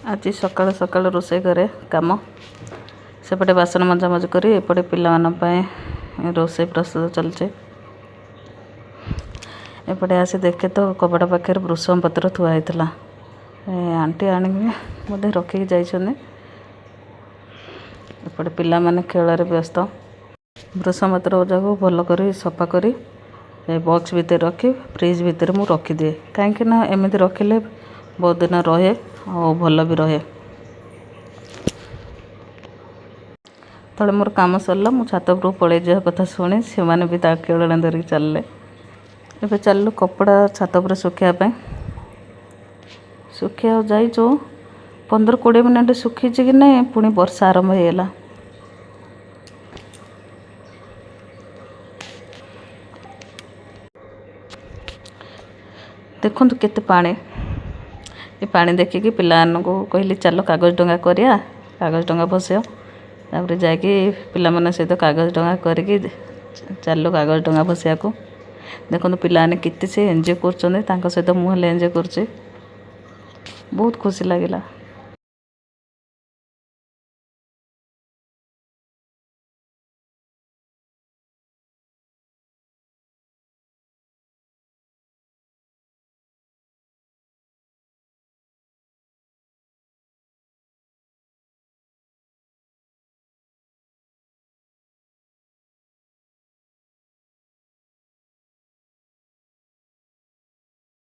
आज सकाल सकाल रोषे घरे कम सेपटे बासन मजामजी कर एपटे पाई रोषे प्रस्तुत चलचे। एपटे आसी देखे तो कबड़ पाखे भृषम पत्र थुआ होता आंटी आने बोधे रखिकी जाइए। एपटे पिला माने खेल व्यस्त भृषम पत्र जाक भल कर सफा कर बॉक्स भितर रखी फ्रिज भितर मु रखिदिए कहीं एमती रखिले बहुत दिन रहे और भल भी रहे। तले मोर काम सरला मु छात उपरକୁ पड़े जा कथा शुणी से मैंने भी खेलना धरिक चलले। एबे चलू कपड़ा छात उपर सुखापी सुखा जाइचु 15-20 मिनट सुखी कि नहीं पुणी वर्षा आरंभ होगा। देखु केते पानी ये पानी देखिकी पिलान को कहली चलो कागज डंगा करिया कागज डंगा बसो तापर जाकि पिला मन सहित कागज डंगा करके चलो कागज डंगा बसिया को देखो पिलाने केते से एंजॉय कर सहित मुझे एंजॉय कर बहुत खुशी लगिला।